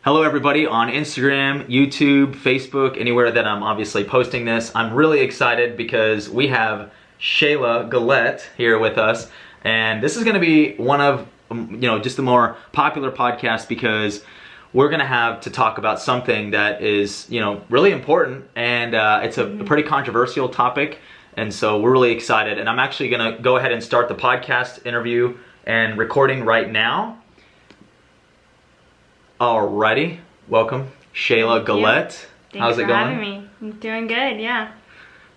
Hello everybody on Instagram, YouTube, Facebook, anywhere that I'm obviously posting this. I'm really excited because we have Shayla Gillette here with us, and this is going to be one of, just the more popular podcasts because we're going to have to talk about something that is, really important, and it's a pretty controversial topic, and so we're really excited. And I'm actually going to go ahead and start the podcast interview and recording right now. Alrighty, welcome, Shayla Gillette. How's it going? Thanks for having me. I'm doing good, yeah.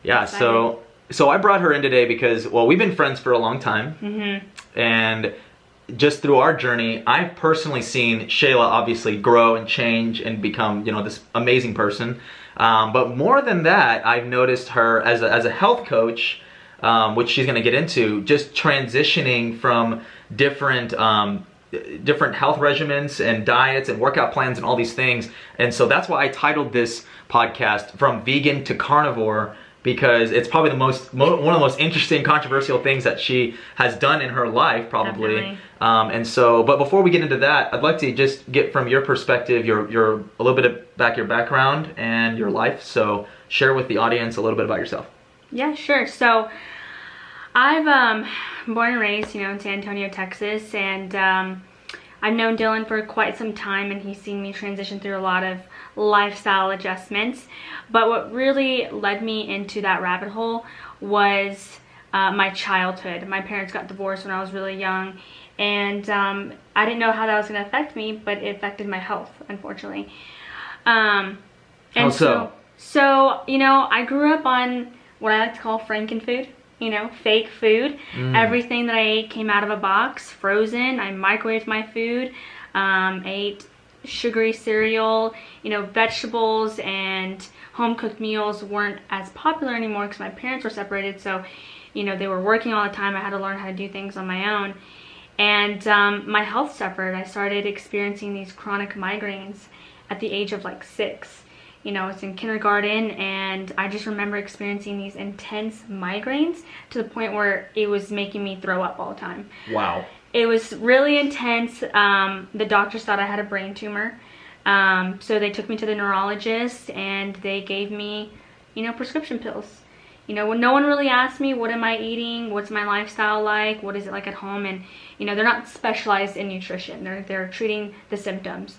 Yeah, so I brought her in today because, well, we've been friends for a long time, and just through our journey, I've personally seen Shayla obviously grow and change and become, this amazing person. But more than that, I've noticed her as a health coach, which she's going to get into, just transitioning from different health regimens and diets and workout plans and all these things. And so that's why I titled this podcast From Vegan to Carnivore, because it's probably one of the most interesting, controversial things that she has done in her life, probably. But before we get into that, I'd like to just get from your perspective, your a little bit of your background and your life. So share with the audience a little bit about yourself. Yeah, sure. So I've born and raised, in San Antonio, Texas, and I've known Dylan for quite some time, and he's seen me transition through a lot of lifestyle adjustments. But what really led me into that rabbit hole was my childhood. My parents got divorced when I was really young, and I didn't know how that was going to affect me, but it affected my health, unfortunately. How so? So, I grew up on what I like to call Frankenfood. Fake food. Everything that I ate came out of a box, frozen. I microwaved my food, ate sugary cereal, vegetables and home-cooked meals weren't as popular anymore because my parents were separated, so, they were working all the time. I had to learn how to do things on my own. And my health suffered. I started experiencing these chronic migraines at the age of like 6. It's in kindergarten, and I just remember experiencing these intense migraines to the point where it was making me throw up all the time. Wow. It was really intense. The doctors thought I had a brain tumor. So they took me to the neurologist, and they gave me, prescription pills. When no one really asked me, what am I eating? What's my lifestyle like? What is it like at home? And, they're not specialized in nutrition. They're treating the symptoms.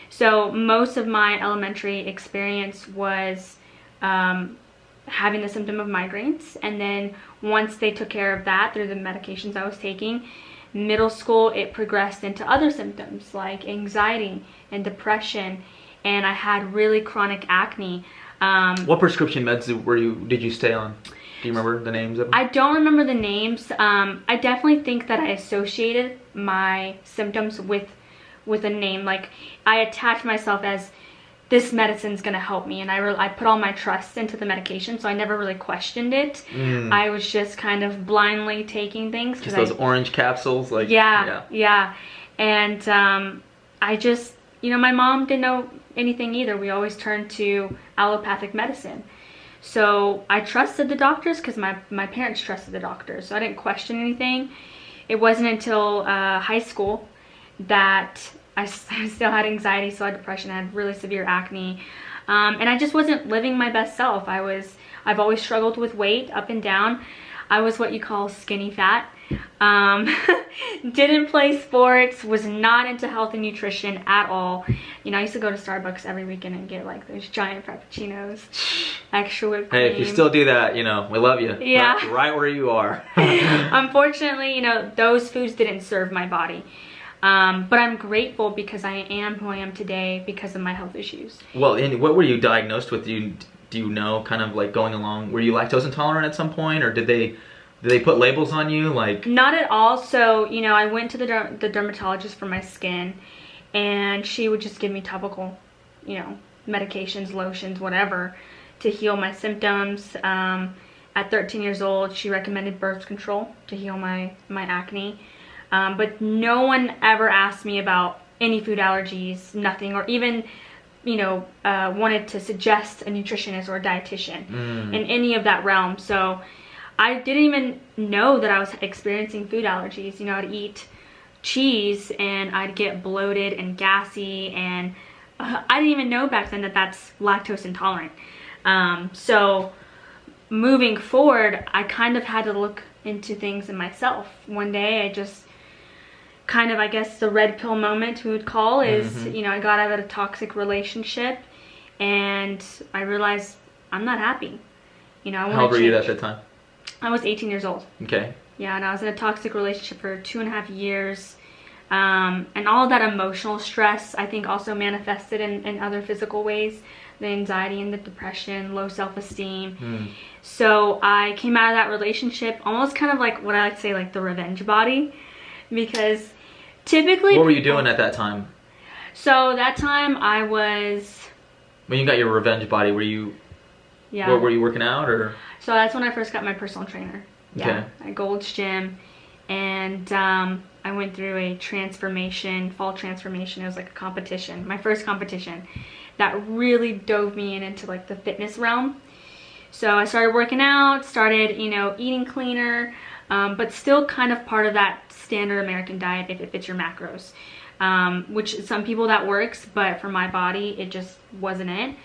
So most of my elementary experience was having the symptom of migraines, and then once they took care of that through the medications I was taking, middle school it progressed into other symptoms like anxiety and depression, and I had really chronic acne. What prescription meds did you stay on? Do you remember the names of them? I don't remember the names. I definitely think that I associated my symptoms with a name. Like, I attached myself as, this medicine's gonna help me, and I put all my trust into the medication, so I never really questioned it. I was just kind of blindly taking things. Just those orange capsules, like yeah. And I just, my mom didn't know anything either. We always turned to allopathic medicine. So I trusted the doctors because my parents trusted the doctors, so I didn't question anything. It wasn't until high school that I still had anxiety, still had depression, I had really severe acne, and I just wasn't living my best self. I've always struggled with weight, up and down. I was what you call skinny fat. Didn't play sports, was not into health and nutrition at all. I used to go to Starbucks every weekend and get like those giant frappuccinos, extra whipped cream. Hey, if you still do that, we love you. Yeah. Right where you are. Unfortunately, those foods didn't serve my body. But I'm grateful because I am who I am today because of my health issues. Well, and what were you diagnosed with? Do you know, kind of like going along, were you lactose intolerant at some point, or did they put labels on you? Like, not at all. So, I went to the dermatologist for my skin, and she would just give me topical, medications, lotions, whatever, to heal my symptoms. At 13 years old, she recommended birth control to heal my acne. But no one ever asked me about any food allergies, nothing, or even, wanted to suggest a nutritionist or a dietitian in any of that realm. So I didn't even know that I was experiencing food allergies. I'd eat cheese and I'd get bloated and gassy, and I didn't even know back then that that's lactose intolerant. So moving forward, I kind of had to look into things in myself. One day I just kind of, I guess the red pill moment we would call is, you know, I got out of a toxic relationship and I realized I'm not happy. You know, I want to change. How old were you at that time? I was 18 years old. Okay. Yeah, and I was in a toxic relationship for 2.5 years. And all of that emotional stress, I think, also manifested in other physical ways. The anxiety and the depression, low self-esteem. So I came out of that relationship almost kind of like what I like to say, like the revenge body. Because typically... What were you doing at that time? So that time I was... When you got your revenge body, were you... Yeah. Were you working out or... So that's when I first got my personal trainer. Yeah, okay. at Gold's Gym. And I went through a transformation, fall transformation. It was like a competition, my first competition, that really dove me into like the fitness realm. So I started working out, started, you know, eating cleaner, but still kind of part of that standard American diet if it fits your macros. Which some people that works, but for my body, it just wasn't it.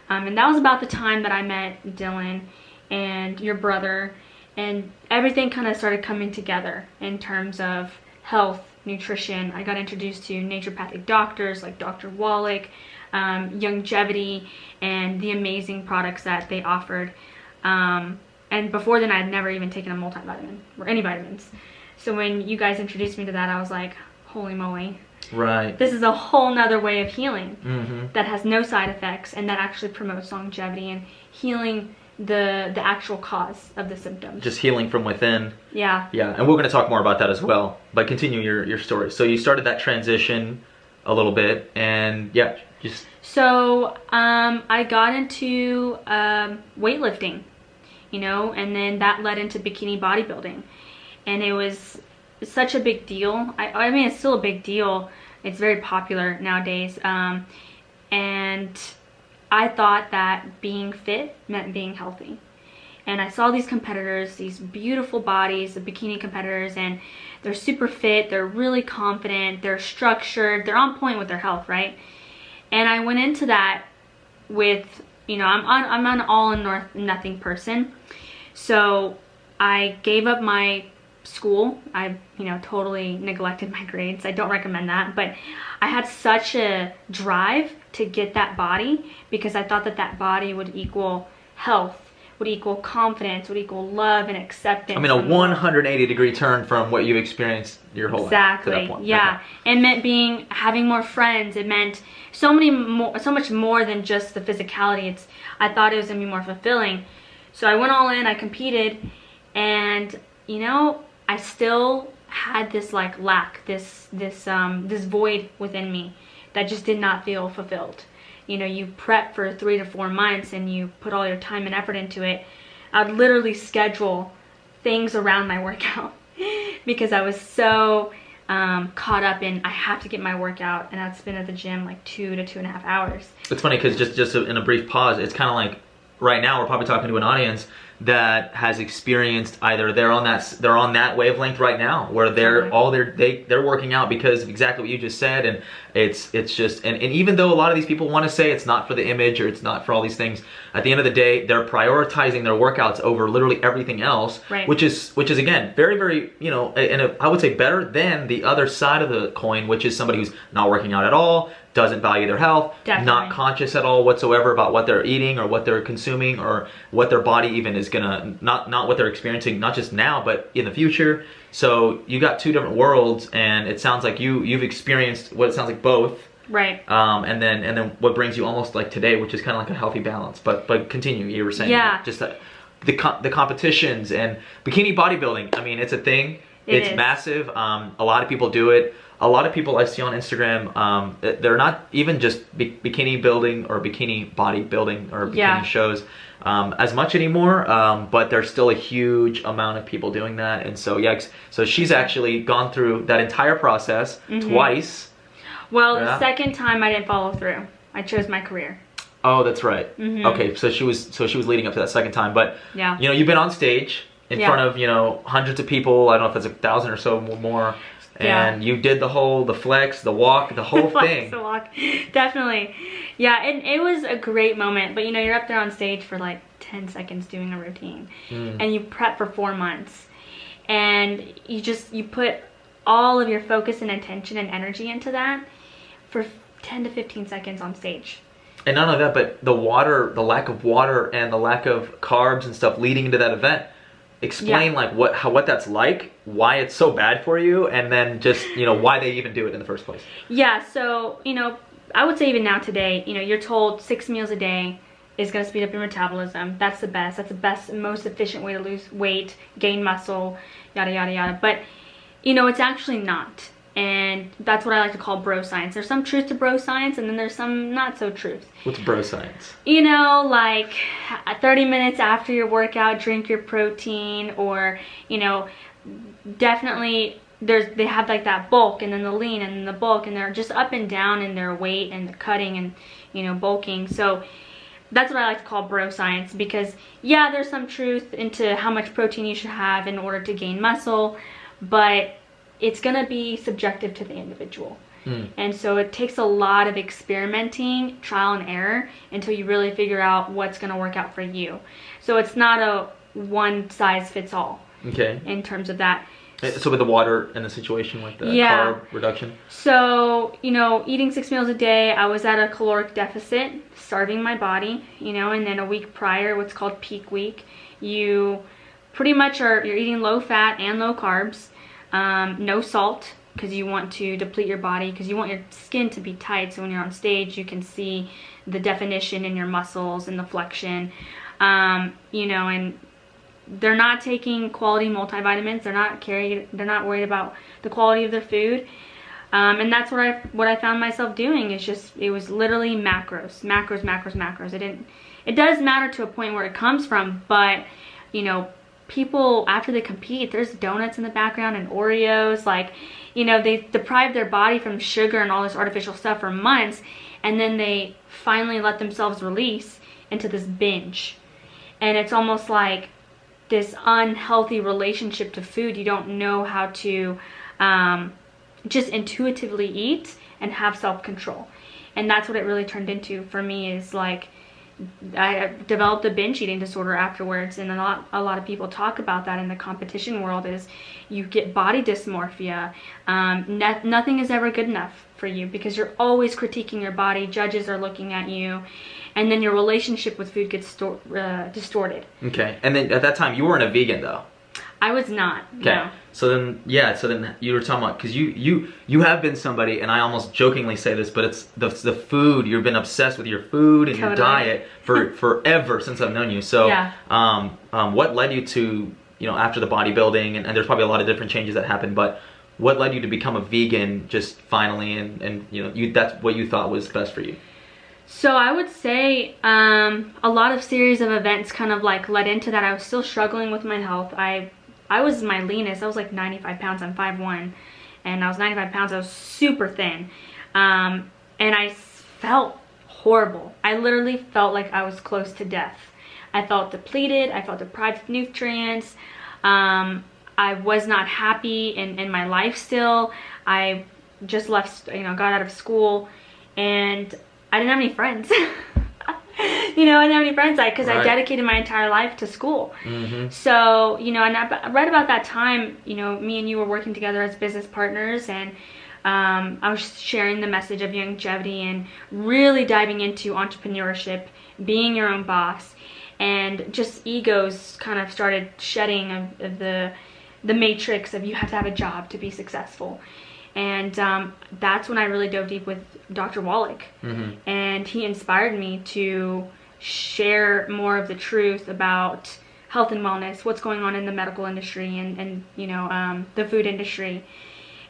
And that was about the time that I met Dylan and your brother, and everything kind of started coming together in terms of health, nutrition. I got introduced to naturopathic doctors like Dr. Wallach, Longevity, and the amazing products that they offered. And before then, I had never even taken a multivitamin or any vitamins. So when you guys introduced me to that, I was like, holy moly. Right. This is a whole nother way of healing that has no side effects and that actually promotes longevity and healing the actual cause of the symptoms. Just healing from within. Yeah. Yeah, and we're going to talk more about that as well. But continue your story. So you started that transition a little bit, and yeah, just... So I got into weightlifting, you know, and then that led into bikini bodybuilding. And it was such a big deal. I mean, it's still a big deal. It's very popular nowadays. And I thought that being fit meant being healthy. And I saw these competitors, these beautiful bodies, the bikini competitors, and they're super fit, they're really confident, they're structured, they're on point with their health, right? And I went into that with, you know, I'm an all or nothing person. So I gave up my school. I, you know, totally neglected my grades. I don't recommend that, but I had such a drive to get that body because I thought that that body would equal health, would equal confidence, would equal love and acceptance. I mean, a 180-degree turn from what you've experienced your whole life to that point. Yeah. Okay. It meant having more friends. It meant so much more than just the physicality. I thought it was gonna be more fulfilling. So I went all in, I competed, and you know, I still had this like lack, this void within me that just did not feel fulfilled. You know, you prep for 3 to 4 months and you put all your time and effort into it. I'd literally schedule things around my workout because I was so caught up in I have to get my workout, and I'd spend at the gym like 2 to 2.5 hours. It's funny because just in a brief pause, it's kind of like right now we're probably talking to an audience that has experienced either they're on that wavelength right now where they're working out because of exactly what you just said, and it's just and even though a lot of these people want to say it's not for the image or it's not for all these things, at the end of the day they're prioritizing their workouts over literally everything else, right. which is again very, very, you know, and I would say better than the other side of the coin, which is somebody who's not working out at all, doesn't value their health, not conscious at all whatsoever about what they're eating or what they're consuming or what their body even is gonna, not what they're experiencing, not just now but in the future. So you got two different worlds, and it sounds like you've experienced what it sounds like both, right? And then what brings you almost like today, which is kind of like a healthy balance. But continue, you were saying, yeah, just the competitions and bikini bodybuilding. I mean, it's a thing. It's massive. A lot of people do it. A lot of people I see on Instagram, they're not even just bikini building or bikini bodybuilding or bikini shows as much anymore, but there's still a huge amount of people doing that. And so, yeah, so she's actually gone through that entire process twice. Well, the second time I didn't follow through. I chose my career. Oh, that's right. Okay, so she was leading up to that second time, but you know, you've been on stage in front of, you know, hundreds of people. I don't know if it's 1,000 or so more. And you did the flex, the walk, the whole thing. The walk, definitely. Yeah, and it was a great moment. But you know, you're up there on stage for like 10 seconds doing a routine, and you prep for 4 months, and you put all of your focus and attention and energy into that for 10 to 15 seconds on stage. And not only that, but the lack of water and the lack of carbs and stuff leading into that event. Explain like what that's like, why it's so bad for you, and then just, you know, why they even do it in the first place. Yeah, so, you know, I would say even now today, you know, you're told 6 meals a day is going to speed up your metabolism. That's the best, most efficient way to lose weight, gain muscle, yada, yada, yada. But, you know, it's actually not. And that's what I like to call bro science. There's some truth to bro science, and then there's some not so truth. What's bro science? You know, like 30 minutes after your workout, drink your protein, or, you know, definitely they have like that bulk and then the lean and then the bulk, and they're just up and down in their weight and the cutting and, you know, bulking. So that's what I like to call bro science, because yeah, there's some truth into how much protein you should have in order to gain muscle, but it's going to be subjective to the individual. And so it takes a lot of experimenting, trial and error, until you really figure out what's going to work out for you. So it's not a one size fits all. Okay. In terms of that. So with the water and the situation with the carb reduction? So, you know, eating 6 meals a day, I was at a caloric deficit, starving my body, you know, and then a week prior, what's called peak week, you pretty much you're eating low fat and low carbs. No salt, because you want to deplete your body, because you want your skin to be tight, so when you're on stage you can see the definition in your muscles and the flexion. You know, and they're not taking quality multivitamins. They're not worried about the quality of their food. And that's what I found myself doing. It was literally macros. It does matter to a point where it comes from, but you know, people after they compete, there's donuts in the background and Oreos, like, you know, they deprive their body from sugar and all this artificial stuff for months, and then they finally let themselves release into this binge. And it's almost like this unhealthy relationship to food. You don't know how to just intuitively eat and have self-control. And that's what it really turned into for me, is like I developed a binge eating disorder afterwards, and a lot of people talk about that in the competition world. Is you get body dysmorphia. Nothing is ever good enough for you, because you're always critiquing your body. Judges are looking at you, and then your relationship with food gets distorted. Okay, and then at that time you weren't a vegan though. I was not. Okay. No. So then you were talking about, because you have been somebody, and I almost jokingly say this, but it's the food. You've been obsessed with your food and your diet for forever since I've known you. So what led you to, you know, after the bodybuilding, and there's probably a lot of different changes that happened, but what led you to become a vegan just finally, and you know, that's what you thought was best for you? So I would say a lot of series of events kind of like led into that. I was still struggling with my health. I was my leanest. I was like 95 pounds. I'm 5'1", and I was 95 pounds. I was super thin, and I felt horrible. I literally felt like I was close to death. I felt depleted. I felt deprived of nutrients. I was not happy in my life still. I just left, you know, got out of school, and I didn't have any friends. You know, I didn't have any friends, because I dedicated my entire life to school. So, you know, and right about that time, you know, me and you were working together as business partners, and I was sharing the message of longevity and really diving into entrepreneurship, being your own boss, and just egos kind of started shedding of the matrix of you have to have a job to be successful. And that's when I really dove deep with Dr. Wallach. And he inspired me to share more of the truth about health and wellness, what's going on in the medical industry and you know, the food industry,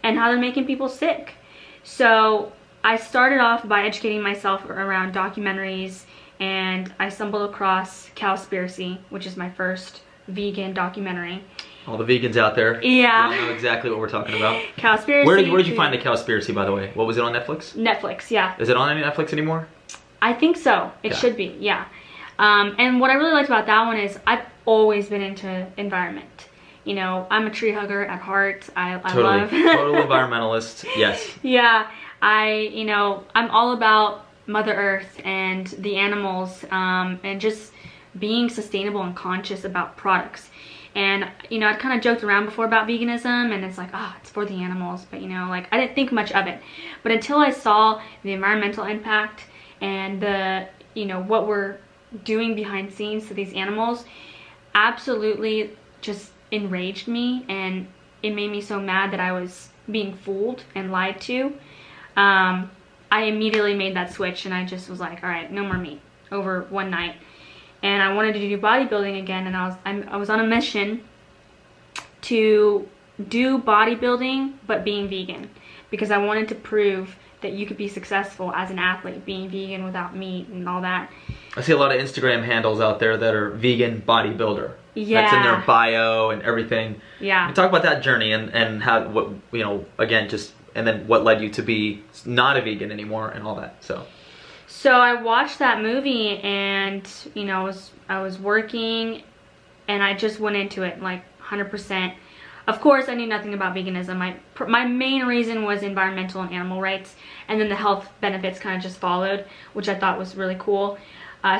and how they're making people sick. So I started off by educating myself around documentaries, and I stumbled across Cowspiracy, which is my first vegan documentary. All the vegans out there, yeah, you know exactly what we're talking about. Cowspiracy. Where did you find the Cowspiracy, by the way? What was it on Netflix? Netflix, yeah. Is it on any Netflix anymore? I think so. It should be, yeah. And what I really liked about that one is I've always been into environment. You know, I'm a tree hugger at heart. I Totally. love Total environmentalist. Yes. Yeah, you know, I'm all about Mother Earth and the animals, and just being sustainable and conscious about products. And, you know, I'd kind of joked around before about veganism, and it's like, it's for the animals. But, you know, like, I didn't think much of it. But until I saw the environmental impact and the, you know, what we're doing behind scenes to these animals, absolutely just enraged me. And it made me so mad that I was being fooled and lied to. I immediately made that switch, and I just was like, all right, no more meat over one night. And I wanted to do bodybuilding again, and I was on a mission to do bodybuilding but being vegan, because I wanted to prove that you could be successful as an athlete being vegan without meat and all that. I see a lot of Instagram handles out there that are vegan bodybuilder. Yeah. That's in their bio and everything. Yeah. Talk about that journey and how, what, you know, again, just, and then what led you to be not a vegan anymore and all that. So I watched that movie, and, you know, I was working, and I just went into it like 100%. Of course, I knew nothing about veganism. My main reason was environmental and animal rights, and then the health benefits kind of just followed, which I thought was really cool.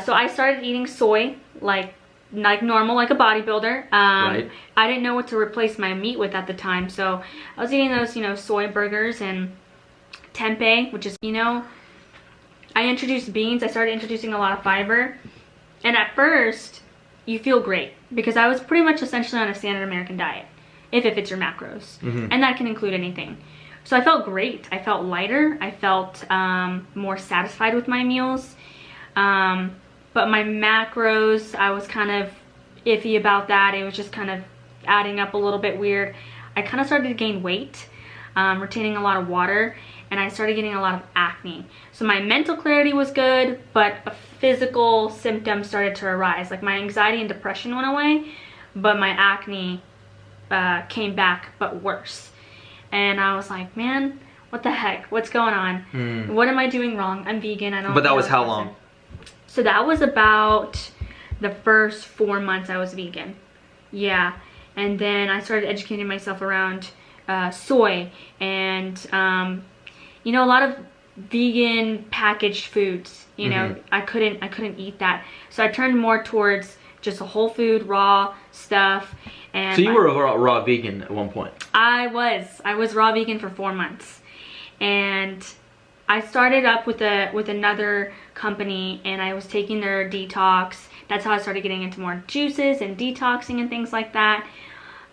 So I started eating soy like normal, like a bodybuilder. Right. I didn't know what to replace my meat with at the time, so I was eating those, you know, soy burgers and tempeh, which is, you know, I introduced beans. I started introducing a lot of fiber, and at first you feel great because I was pretty much essentially on a standard American diet, if it fits your macros, and that can include anything. So I felt great. I felt lighter. I felt more satisfied with my meals, but my macros, I was kind of iffy about that. It was just kind of adding up a little bit weird. I kind of started to gain weight, retaining a lot of water, and I started getting a lot of acne. So my mental clarity was good, but a physical symptoms started to arise. Like my anxiety and depression went away, but my acne came back, but worse. And I was like, man, what the heck? What's going on? What am I doing wrong? I'm vegan. I don't. But that was how long? So that was about the first 4 months I was vegan. Yeah. And then I started educating myself around soy and you know, a lot of vegan packaged foods. You know, I couldn't eat that. So I turned more towards just a whole food, raw stuff. And so you were a raw vegan at one point. I was raw vegan for 4 months, and I started up with another company, and I was taking their detox. That's how I started getting into more juices and detoxing and things like that.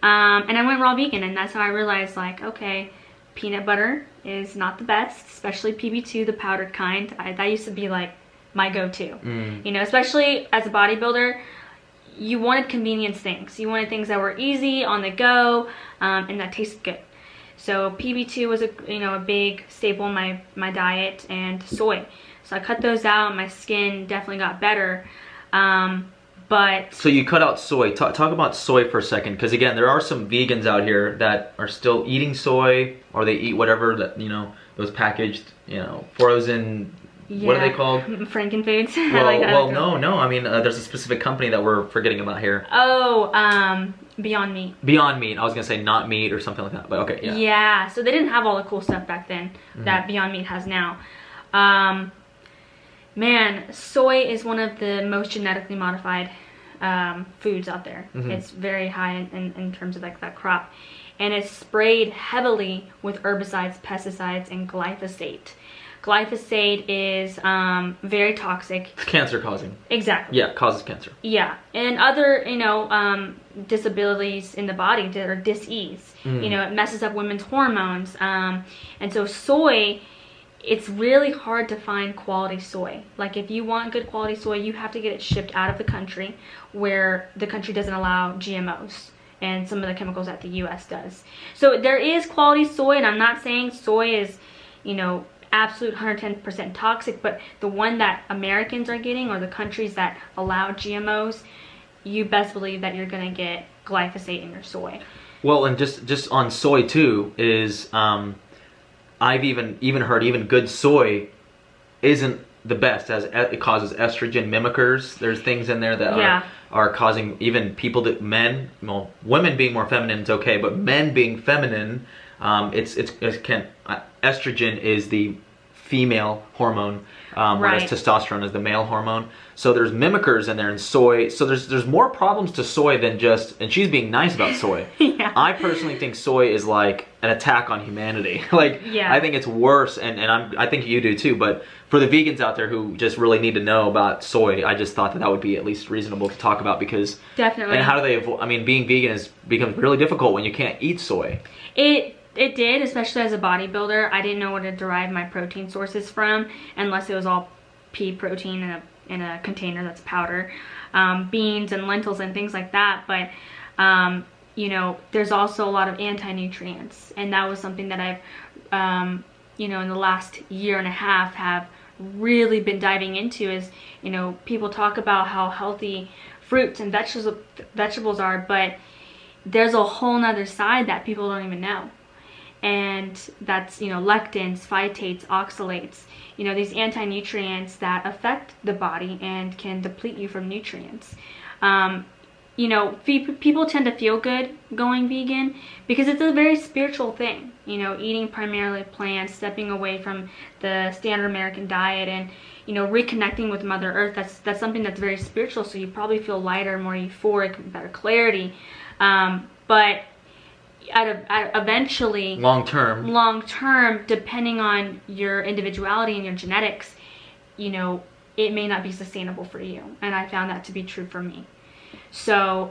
And I went raw vegan, and that's how I realized, like, okay, peanut butter is not the best, especially PB2, the powdered kind. That used to be like my go-to. You know, especially as a bodybuilder, you wanted convenience things. You wanted things that were easy, on the go, and that tasted good. So PB2 was a big staple in my diet, and soy. So I cut those out. My skin definitely got better. But so you cut out soy. Talk about soy for a second, because again, there are some vegans out here that are still eating soy, or they eat whatever that, you know, those packaged, you know, frozen. Yeah. What are they called? Frankenfoods. Well, no. I mean, there's a specific company that we're forgetting about here. Oh, Beyond Meat. Beyond Meat. I was gonna say not meat or something like that, but okay, yeah. Yeah. So they didn't have all the cool stuff back then that Beyond Meat has now. Man, soy is one of the most genetically modified foods out there. It's very high in terms of like that crop, and it's sprayed heavily with herbicides, pesticides, and glyphosate. Glyphosate is very toxic. It's cancer causing. Exactly. Yeah, causes cancer. Yeah, and other, you know, disabilities in the body or dis-ease. You know, it messes up women's hormones. And so soy, it's really hard to find quality soy. Like if you want good quality soy, you have to get it shipped out of the country, where the country doesn't allow GMOs and some of the chemicals that the US does. So there is quality soy, and I'm not saying soy is, you know, absolute 110% toxic, but the one that Americans are getting, or the countries that allow GMOs, you best believe that you're gonna get glyphosate in your soy. Well, and just on soy too is I've even heard even good soy isn't the best, as it causes estrogen mimickers. There's things in there that are causing even people that women being more feminine is okay, but men being feminine, estrogen is the female hormone, whereas testosterone is the male hormone. So there's mimickers in there in soy. So there's more problems to soy than just, and she's being nice about soy. I personally think soy is like an attack on humanity. I think it's worse, and I think you do too, but for the vegans out there who just really need to know about soy, I just thought that would be at least reasonable to talk about, because definitely. And how do they avoid, I mean, being vegan becomes really difficult when you can't eat soy. It did, especially as a bodybuilder. I didn't know where to derive my protein sources from unless it was all pea protein in a container that's powder, beans and lentils and things like that. But you know, there's also a lot of anti-nutrients, and that was something that I've you know, in the last year and a half have really been diving into. Is, you know, people talk about how healthy fruits and vegetables are, but there's a whole nother side that people don't even know. And that's, you know, lectins, phytates, oxalates, you know, these anti-nutrients that affect the body and can deplete you from nutrients. You know, people tend to feel good going vegan because it's a very spiritual thing. You know, eating primarily plants, stepping away from the standard American diet, and, you know, reconnecting with Mother Earth. That's something that's very spiritual. So you probably feel lighter, more euphoric, better clarity. But eventually, long term, depending on your individuality and your genetics, you know, it may not be sustainable for you. And I found that to be true for me. So,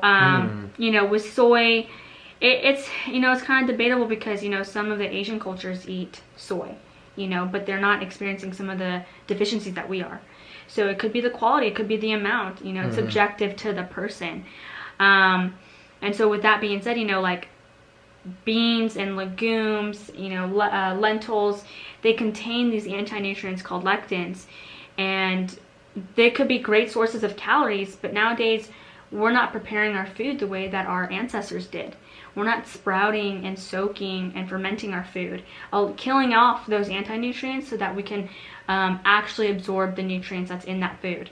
you know, with soy, it's, you know, it's kind of debatable because, you know, some of the Asian cultures eat soy, you know, but they're not experiencing some of the deficiencies that we are. So it could be the quality, it could be the amount, you know, it's subjective to the person. And so with that being said, you know, like beans and legumes, you know, lentils, they contain these anti-nutrients called lectins, and they could be great sources of calories, but nowadays we're not preparing our food the way that our ancestors did. We're not sprouting and soaking and fermenting our food, killing off those anti-nutrients so that we can actually absorb the nutrients that's in that food.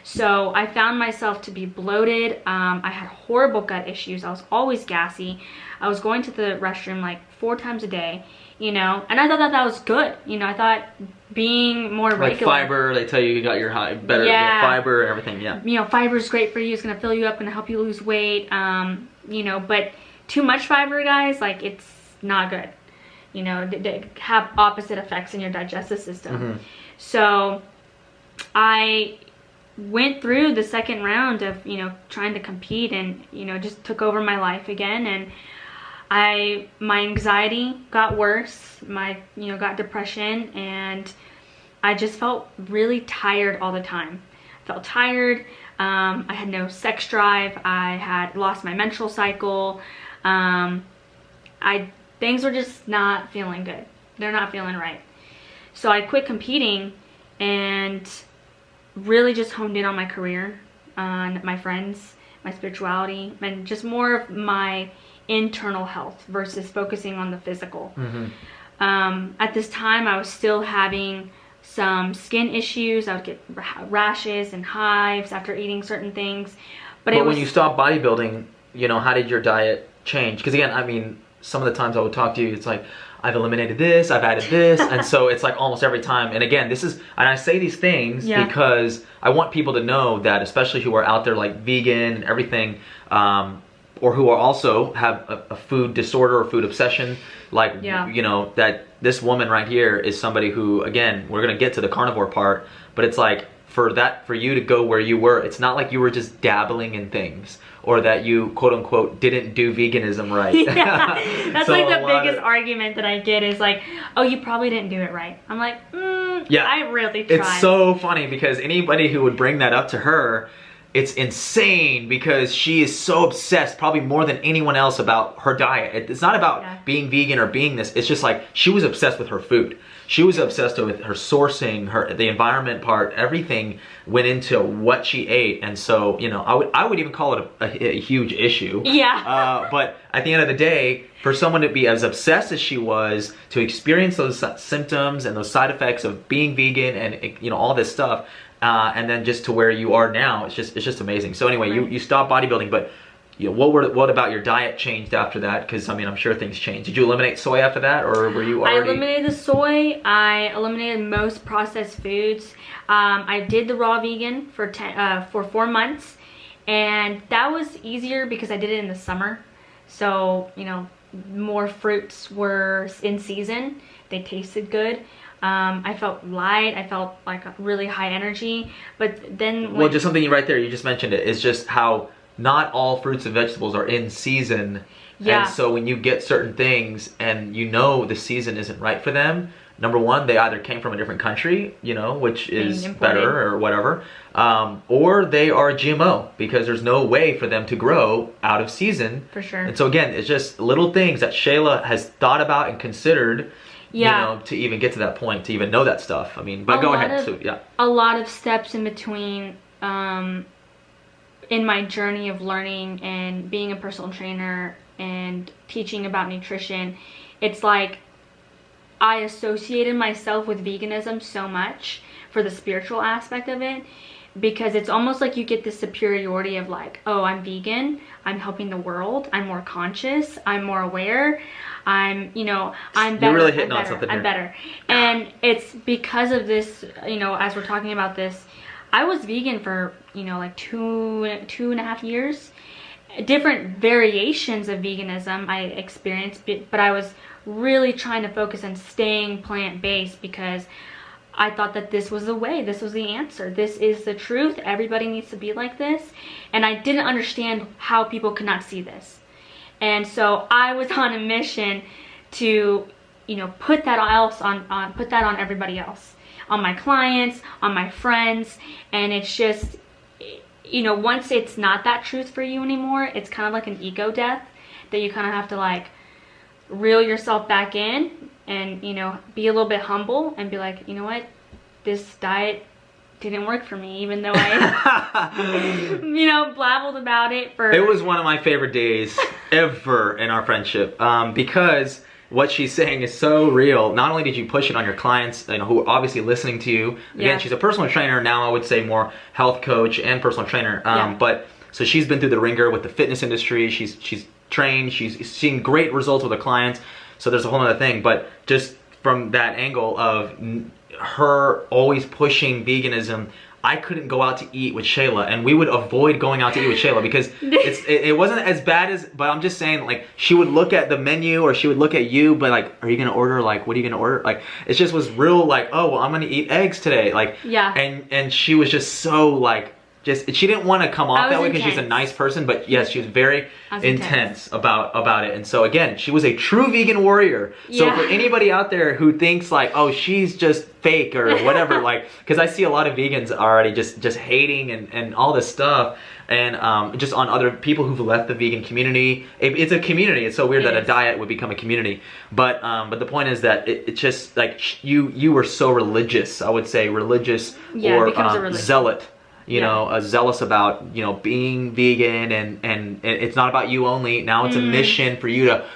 So I found myself to be bloated. I had horrible gut issues. I was always gassy. I was going to the restroom like 4 times a day, you know, and I thought that was good. You know, I thought being more regular. Like fiber, they tell you got your better fiber and everything, You know, fiber is great for you. It's going to fill you up, going to help you lose weight, you know, but too much fiber, guys, like, it's not good. You know, they have opposite effects in your digestive system. So I went through the second round of, you know, trying to compete, and, you know, just took over my life again, and my anxiety got worse, you know, got depression, and I just felt really tired all the time. I felt tired. I had no sex drive. I had lost my menstrual cycle. Things were just not feeling good. They're not feeling right. So I quit competing and really just honed in on my career, on my friends, my spirituality, and just more of my internal health versus focusing on the physical. At this time, I was still having some skin issues. I would get rashes and hives after eating certain things. But when you stopped bodybuilding, you know, how did your diet change? Because again, I mean, some of the times I would talk to you, it's like, I've eliminated this, I've added this, and so it's like almost every time. And again, and I say these things because I want people to know that, especially who are out there like vegan and everything, or who are also have a food disorder or food obsession, like, you know, that this woman right here is somebody who, again, we're gonna get to the carnivore part, but it's like, for you to go where you were, it's not like you were just dabbling in things, or that you, quote unquote, didn't do veganism right. That's so like the biggest argument that I get is like, oh, you probably didn't do it right. I'm like, I really tried. It's so funny because anybody who would bring that up to her, it's insane because she is so obsessed, probably more than anyone else, about her diet. It's not about being vegan or being this. It's just like she was obsessed with her food. She was obsessed with her sourcing, the environment part. Everything went into what she ate, and so I would even call it a huge issue. Yeah. But at the end of the day, for someone to be as obsessed as she was, to experience those symptoms and those side effects of being vegan and all this stuff. And then just to where you are now, it's just amazing. So anyway, you stopped bodybuilding, but what about your diet changed after that? Because I mean, I'm sure things changed. Did you eliminate soy after that, or were you already? I eliminated the soy. I eliminated most processed foods. I did the raw vegan for 4 months, and that was easier because I did it in the summer. So more fruits were in season. They tasted good. I felt light. I felt like really high energy. But then well, just something right there, you just mentioned it, is just how not all fruits and vegetables are in season. Yeah. And so when you get certain things and the season isn't right for them, number one, they either came from a different country, which is better or whatever, or they are GMO because there's no way for them to grow out of season. For sure. And so again, it's just little things that Shayla has thought about and considered. To even get to that point, to even know that stuff. I mean, but go ahead. A lot of steps in between in my journey of learning and being a personal trainer and teaching about nutrition. It's like I associated myself with veganism so much for the spiritual aspect of it, because it's almost like you get this superiority of like, oh, I'm vegan, I'm helping the world, I'm more conscious, I'm more aware, I'm better. You're really hitting on something here. I'm better. And it's because of this, as we're talking about this, I was vegan for, like two and a half years. Different variations of veganism I experienced, but I was really trying to focus on staying plant-based because I thought that this was the way, this was the answer, this is the truth, everybody needs to be like this. And I didn't understand how people could not see this. And so I was on a mission to, put that on everybody else, on my clients, on my friends. And it's just, once it's not that truth for you anymore, it's kind of like an ego death that you kind of have to like reel yourself back in and, be a little bit humble and be like, you know what, this diet didn't work for me, even though I, blabbled about it for... It was one of my favorite days ever in our friendship, because what she's saying is so real. Not only did you push it on your clients, who are obviously listening to you. Again, she's a personal trainer now. I would say more health coach and personal trainer. But so she's been through the ringer with the fitness industry. She's trained. She's seen great results with her clients. So there's a whole other thing. But just from that angle of her always pushing veganism, I couldn't go out to eat with Shayla, and we would avoid going out to eat with Shayla because it wasn't as bad as, but I'm just saying, like, she would look at the menu or she would look at you, but like, are you gonna order, like, what are you gonna order? Like, it just was real, like, oh, well, I'm gonna eat eggs today, like, and she was just so, like, she didn't want to come off that way because she's a nice person, but yes, she was very intense about it. And so again, she was a true vegan warrior. So for anybody out there who thinks like, oh, she's just fake or whatever, like, because I see a lot of vegans already just hating and all this stuff, and just on other people who've left the vegan community. It's a community. It's so weird that a diet would become a community. But the point is that it's just like you were so religious. I would say religious or zealot. Zealous about, being vegan and it's not about you only. Now it's a mission for you to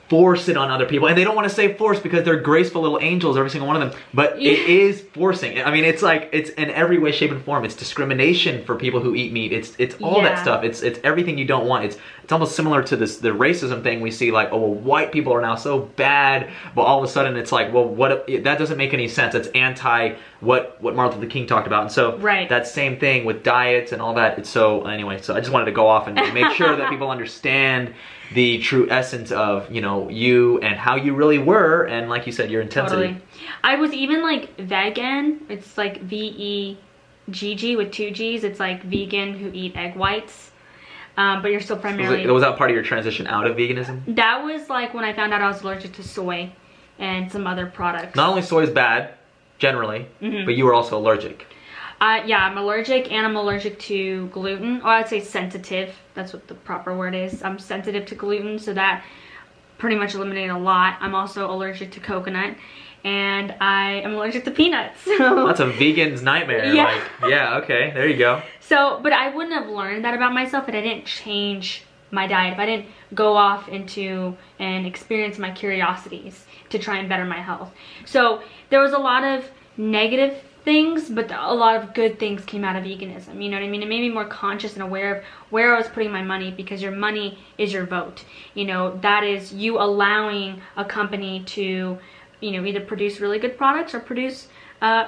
force it on other people. And they don't want to say force because they're graceful little angels, every single one of them. But it is forcing. I mean, it's like, it's in every way, shape, and form. It's discrimination for people who eat meat. It's all that stuff. It's everything you don't want. It's almost similar to the racism thing we see, like, oh, well, white people are now so bad, but all of a sudden it's like, well, that doesn't make any sense. It's anti what Martin Luther King talked about. And so that same thing with diets and all that. It's so, anyway, so I just wanted to go off and make sure that people understand the true essence of, you and how you really were, and like you said, your intensity. Totally. I was even like vegan. It's like VEGG with 2 G's. It's like vegan who eat egg whites. But you're still primarily... Was that part of your transition out of veganism? That was like when I found out I was allergic to soy and some other products. Not only soy is bad, generally, but you were also allergic. Yeah, I'm allergic, and I'm allergic to gluten, or I'd say sensitive. That's what the proper word is. I'm sensitive to gluten, so that pretty much eliminated a lot. I'm also allergic to coconut, and I am allergic to peanuts. So that's a vegan's nightmare. Yeah. Like, yeah, okay, there you go. So, but I wouldn't have learned that about myself if I didn't change my diet, if I didn't go off into and experience my curiosities to try and better my health. So there was a lot of negative things, but a lot of good things came out of veganism. You know what I mean? It made me more conscious and aware of where I was putting my money, because your money is your vote. You know, that is you allowing a company to, you know, either produce really good products or produce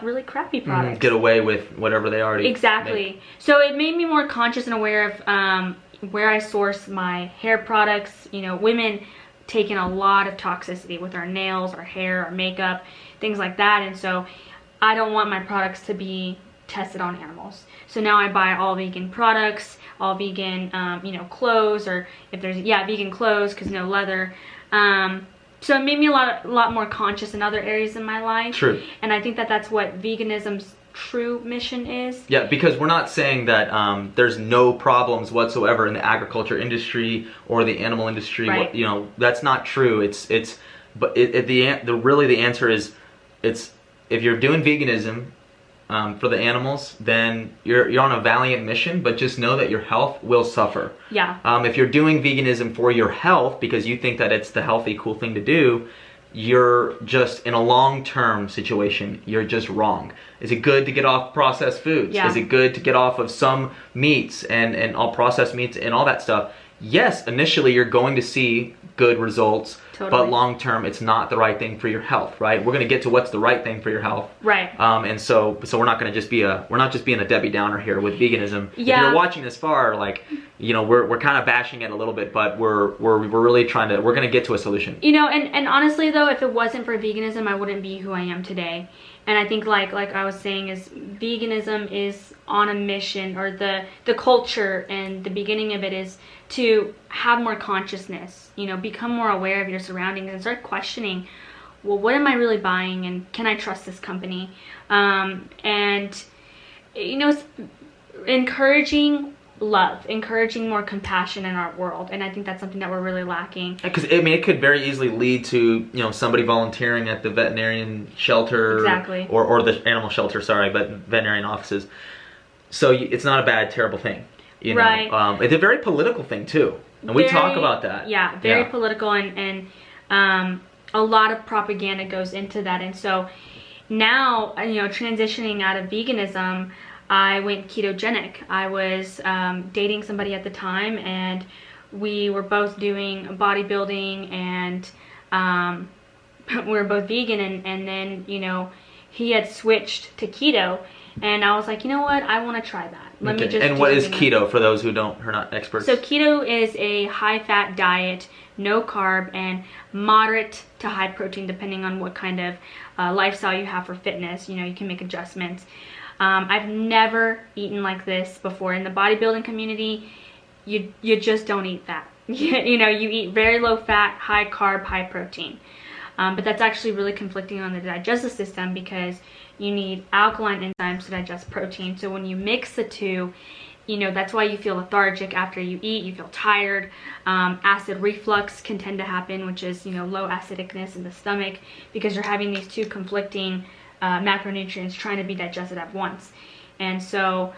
really crappy products. Get away with whatever they already Exactly. make. So it made me more conscious and aware of where I source my hair products. You know, women take in a lot of toxicity with our nails, our hair, our makeup, things like that. And so I don't want my products to be tested on animals. So now I buy all vegan products, all vegan, you know, clothes, or if there's, vegan clothes, because no leather. So it made me a lot more conscious in other areas in my life. True. And I think that that's what veganism's true mission is. Yeah, because we're not saying that there's no problems whatsoever in the agriculture industry or the animal industry. Right. You know, that's not true. Really the answer is, it's, if you're doing veganism for the animals, then you're on a valiant mission, but just know that your health will suffer. Yeah. If you're doing veganism for your health because you think that it's the healthy, cool thing to do, you're just in a long-term situation. You're just wrong. Is it good to get off processed foods? Yeah. Is it good to get off of some meats and all processed meats and all that stuff? Yes, initially you're going to see good results, Totally. but long-term it's not the right thing for your health, right? We're going to get to what's the right thing for your health. Right. And so we're not going to just be we're not just being a Debbie Downer here with veganism. Yeah. If you're watching this far, like, you know, we're kind of bashing it a little bit, but we're really trying to, we're going to get to a solution. You know, and honestly though, if it wasn't for veganism, I wouldn't be who I am today. And I think like I was saying, is veganism is on a mission, or the culture and the beginning of it is to have more consciousness, you know, become more aware of your surroundings and start questioning, well, what am I really buying, and can I trust this company? And, you know, it's encouraging love, encouraging more compassion in our world, and I think that's something that we're really lacking. Because I mean, it could very easily lead to, you know, somebody volunteering at the veterinarian shelter, Exactly. or the animal shelter, sorry, but veterinarian offices. So it's not a bad, terrible thing, you know. Right. It's a very political thing too, and we talk about that. Yeah, very political, and a lot of propaganda goes into that. And so now, you know, transitioning out of veganism, I went ketogenic. I was dating somebody at the time, and we were both doing bodybuilding, and we were both vegan, and then, you know, he had switched to keto, and I was like, you know what, I want to try that. Let me just. And what is keto for those who are not experts? So keto is a high-fat diet, no carb, and moderate to high protein, depending on what kind of lifestyle you have for fitness. You know, you can make adjustments. I've never eaten like this before. In the bodybuilding community, you just don't eat fat. You know, you eat very low fat, high carb, high protein. But that's actually really conflicting on the digestive system, because you need alkaline enzymes to digest protein. So when you mix the two, you know, that's why you feel lethargic after you eat. You feel tired. Acid reflux can tend to happen, which is, you know, low acidicness in the stomach, because you're having these two conflicting macronutrients trying to be digested at once. And so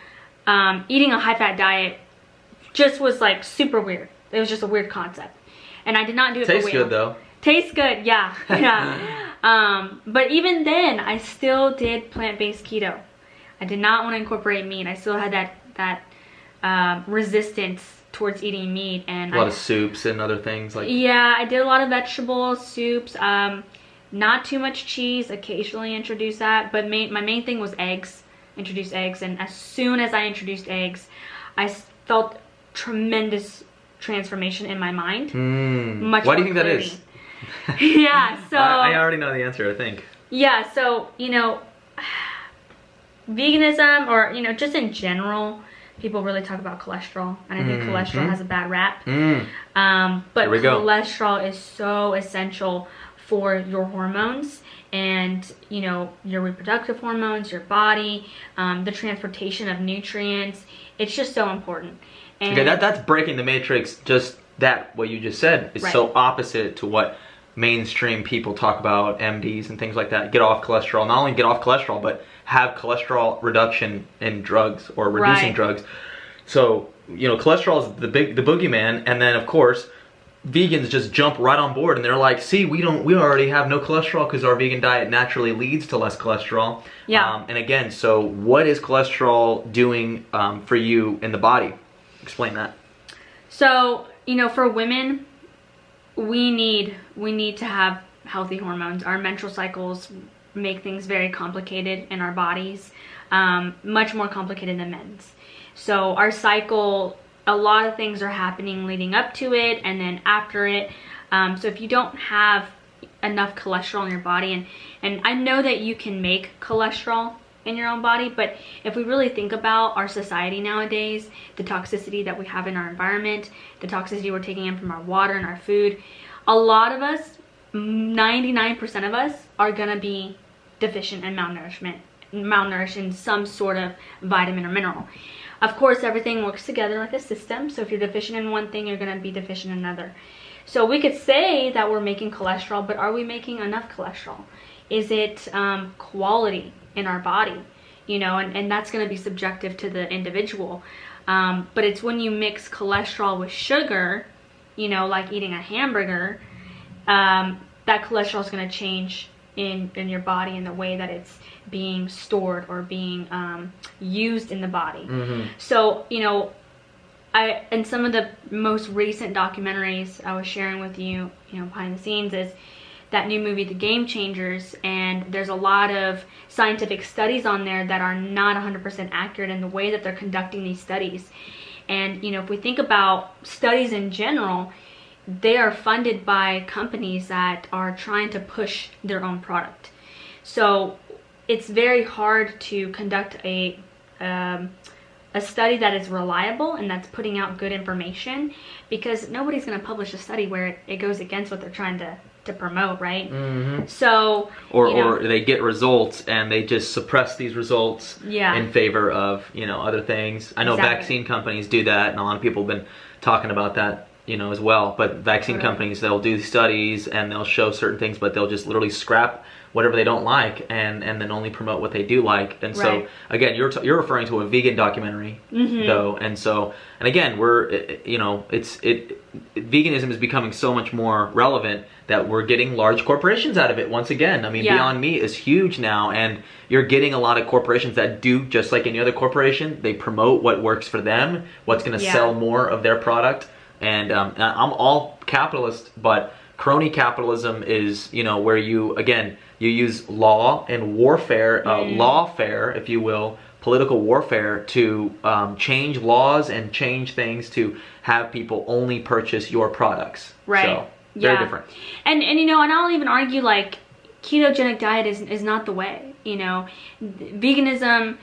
eating a high-fat diet just was like super weird. It was just a weird concept, and I did not do it. Tastes good though. Tastes good, yeah. But even then, I still did plant-based keto. I did not want to incorporate meat. I still had that resistance towards eating meat, and a lot of soups and other things like. Yeah, I did a lot of vegetables, soups. Not too much cheese. Occasionally introduce that, but my main thing was eggs. Introduce eggs, and as soon as I introduced eggs, I felt tremendous transformation in my mind. Why do you think that is? Yeah, so I already know the answer, I think. Yeah, so, you know, veganism, or, you know, just in general, people really talk about cholesterol, and I think cholesterol has a bad rap. But cholesterol is so essential for your hormones, and, you know, your reproductive hormones, your body, the transportation of nutrients. It's just so important. And okay, that's breaking the matrix. Just that, what you just said, is so opposite to what mainstream people talk about, MDs and things like that. Get off cholesterol. Not only get off cholesterol, but have cholesterol reduction in drugs or reducing drugs. So, you know, cholesterol is the boogeyman, and then of course vegans just jump right on board and they're like, see, we already have no cholesterol because our vegan diet naturally leads to less cholesterol. Yeah. And again, so what is cholesterol doing for you in the body? Explain that. So, you know, for women, we need to have healthy hormones. Our menstrual cycles make things very complicated in our bodies, much more complicated than men's. So our cycle, a lot of things are happening leading up to it and then after it. So if you don't have enough cholesterol in your body, and I know that you can make cholesterol in your own body, but if we really think about our society nowadays, the toxicity that we have in our environment, the toxicity we're taking in from our water and our food, a lot of us, 99% of us, are gonna be deficient in malnourished in some sort of vitamin or mineral. Of course, everything works together like a system. So if you're deficient in one thing, you're going to be deficient in another. So we could say that we're making cholesterol, but are we making enough cholesterol? Is it quality in our body? You know, and that's going to be subjective to the individual. But it's when you mix cholesterol with sugar, you know, like eating a hamburger, that cholesterol is going to change in your body in the way that it's being stored or being used in the body. So, you know, in some of the most recent documentaries I was sharing with you, you know, behind the scenes, is that new movie, The Game Changers, and there's a lot of scientific studies on there that are not 100% accurate in the way that they're conducting these studies. And, you know, if we think about studies in general, they are funded by companies that are trying to push their own product. So it's very hard to conduct a study that is reliable and that's putting out good information, because nobody's going to publish a study where it goes against what they're trying to promote, right? So or they get results and they just suppress these results in favor of, you know, other things. I know vaccine companies do that, and a lot of people have been talking about that, you know, as well. But vaccine companies, they'll do studies and they'll show certain things, but they'll just literally scrap whatever they don't like and then only promote what they do like. And so again, you're referring to a vegan documentary though, and again, we're, you know, veganism is becoming so much more relevant that we're getting large corporations out of it once again. I mean, Beyond Meat is huge now, and you're getting a lot of corporations that do just like any other corporation. They promote what works for them, what's going to sell more of their product. And I'm all capitalist, but crony capitalism is, you know, where you use law and warfare, lawfare, if you will, political warfare to change laws and change things to have people only purchase your products. Right. So, very different. And you know, and I'll even argue, like, ketogenic diet is not the way. You know, veganism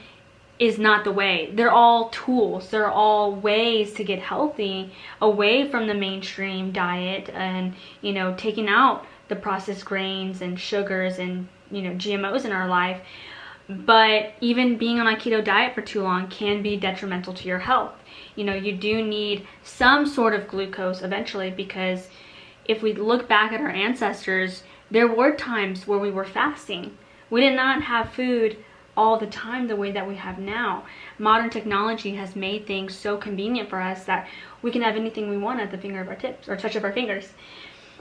is not the way. They're all tools. They're all ways to get healthy away from the mainstream diet, and, you know, taking out the processed grains and sugars and, you know, GMOs in our life. But even being on a keto diet for too long can be detrimental to your health. You know, you do need some sort of glucose eventually, because if we look back at our ancestors, there were times where we were fasting. We did not have food all the time the way that we have now. Modern technology has made things so convenient for us that we can have anything we want at the finger of our tips or touch of our fingers.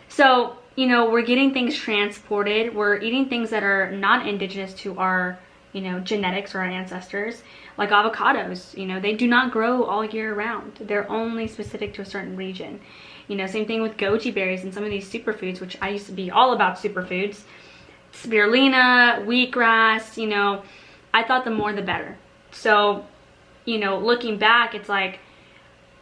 So, you know, we're getting things transported. We're eating things that are not indigenous to our, you know, genetics or our ancestors, like avocados. You know, they do not grow all year round. They're only specific to a certain region. You know, same thing with goji berries and some of these superfoods, which I used to be all about superfoods. Spirulina, wheatgrass, you know, I thought the more the better. So, you know, looking back, it's like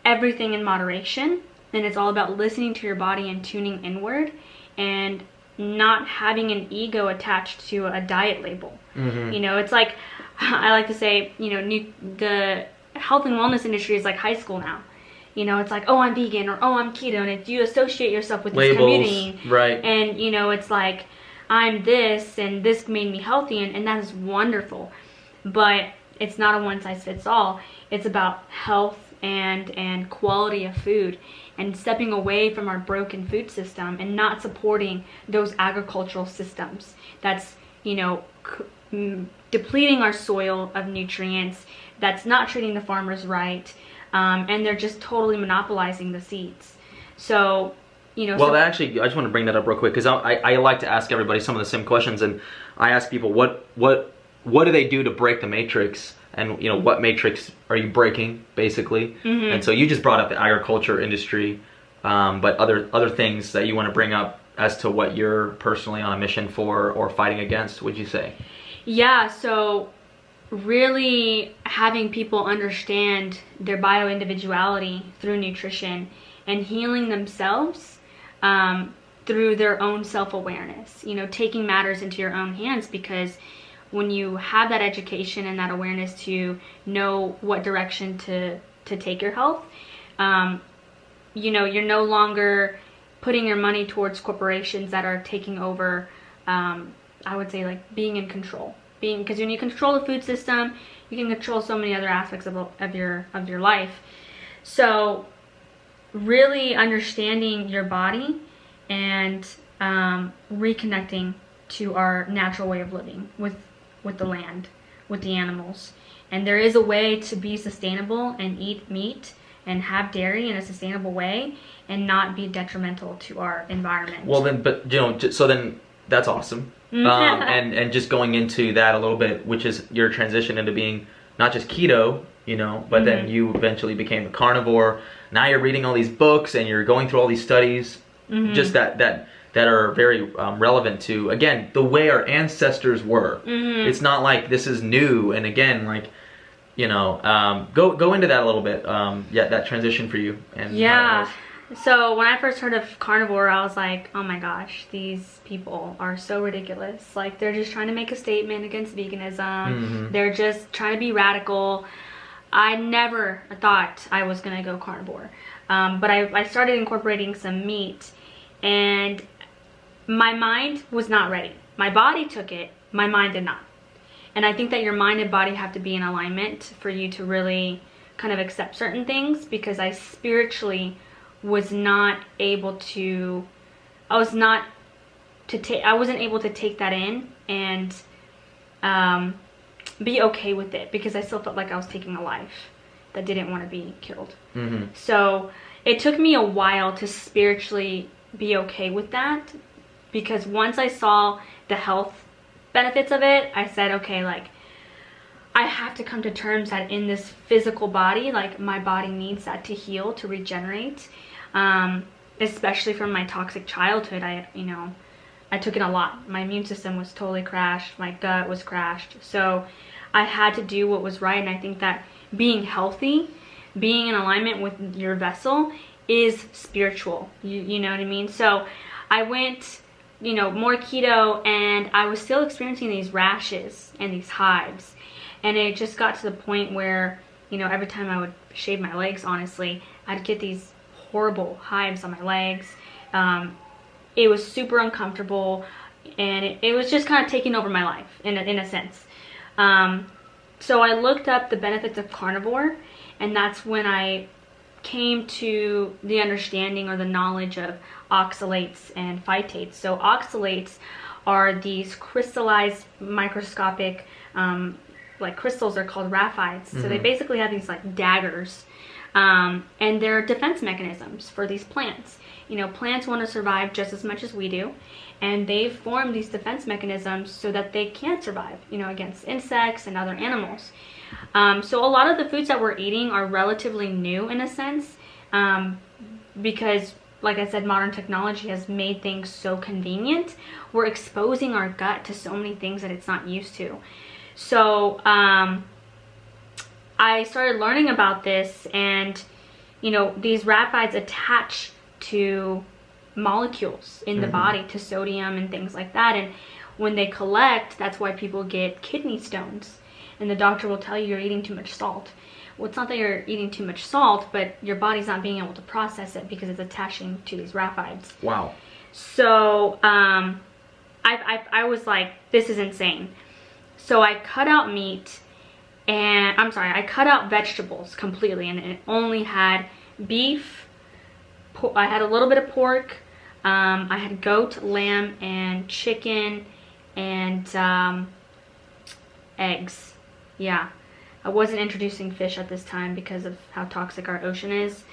everything in moderation, and it's all about listening to your body and tuning inward and not having an ego attached to a diet label. You know, it's like, I like to say, you know, the health and wellness industry is like high school now. You know, it's like, oh, I'm vegan, or oh, I'm keto, and you associate yourself with this community. Right. And, you know, it's like, I'm this and this made me healthy, and that is wonderful. But it's not a one size fits all. It's about health and quality of food, and stepping away from our broken food system and not supporting those agricultural systems that's, you know, depleting our soil of nutrients, that's not treating the farmers right, and they're just totally monopolizing the seeds. So, you know. Well, actually, I just want to bring that up real quick, because I like to ask everybody some of the same questions, and I ask people what do they do to break the matrix, and, you know, what matrix are you breaking, basically. And so you just brought up the agriculture industry, but other things that you want to bring up as to what you're personally on a mission for or fighting against, would you say? Yeah, so really having people understand their bio-individuality through nutrition and healing themselves through their own self-awareness, you know, taking matters into your own hands, because when you have that education and that awareness to know what direction to take your health, you know, you're no longer putting your money towards corporations that are taking over, I would say, like, being in control. Because when you control the food system, you can control so many other aspects of your life. So really understanding your body and reconnecting to our natural way of living with the land, with the animals. And there is a way to be sustainable and eat meat and have dairy in a sustainable way and not be detrimental to our environment. Well, then, but, you know, so then that's awesome. And just going into that a little bit, which is your transition into being not just keto, you know, but then you eventually became a carnivore. Now you're reading all these books and you're going through all these studies, just that are very relevant to, again, the way our ancestors were. It's not like this is new. And again, like, you know, go into that a little bit. Yeah, that transition for you. And yeah. So when I first heard of carnivore, I was like, oh my gosh, these people are so ridiculous. Like, they're just trying to make a statement against veganism. They're just trying to be radical. I never thought I was going to go carnivore. But I started incorporating some meat, and my mind was not ready. My body took it, my mind did not. And I think that your mind and body have to be in alignment for you to really kind of accept certain things, because I spiritually was not able to, I wasn't able to take that in and be okay with it, because I still felt like I was taking a life that didn't want to be killed. So it took me a while to spiritually be okay with that, because once I saw the health benefits of it, I said, okay, like, I have to come to terms that in this physical body, like, my body needs that to heal, to regenerate. Especially from my toxic childhood, I took in a lot. My immune system was totally crashed. My gut was crashed. So I had to do what was right. And I think that being healthy, being in alignment with your vessel, is spiritual. You know what I mean? So I went, you know, more keto, and I was still experiencing these rashes and these hives. And it just got to the point where, you know, every time I would shave my legs, honestly, I'd get these horrible hives on my legs. It was super uncomfortable, and it was just kind of taking over my life in a sense. So I looked up the benefits of carnivore, and that's when I came to the understanding or the knowledge of oxalates and phytates. So oxalates are these crystallized microscopic, like crystals are called raphides. So they basically have these like daggers. And they're defense mechanisms for these plants. You know, plants want to survive just as much as we do, and they've formed these defense mechanisms so that they can survive, you know, against insects and other animals. So a lot of the foods that we're eating are relatively new in a sense, because, like I said, modern technology has made things so convenient. We're exposing our gut to so many things that it's not used to. So, I started learning about this, and, you know, these raphides attach to molecules in the body, to sodium and things like that. And when they collect, that's why people get kidney stones. And the doctor will tell you you're eating too much salt. Well, it's not that you're eating too much salt, but your body's not being able to process it because it's attaching to these raphides. Wow. So, I was like, this is insane. So I cut out meat, and I cut out vegetables completely, and it only had beef. I had a little bit of pork. I had goat, lamb, and chicken, and eggs. Yeah, I wasn't introducing fish at this time because of how toxic our ocean is.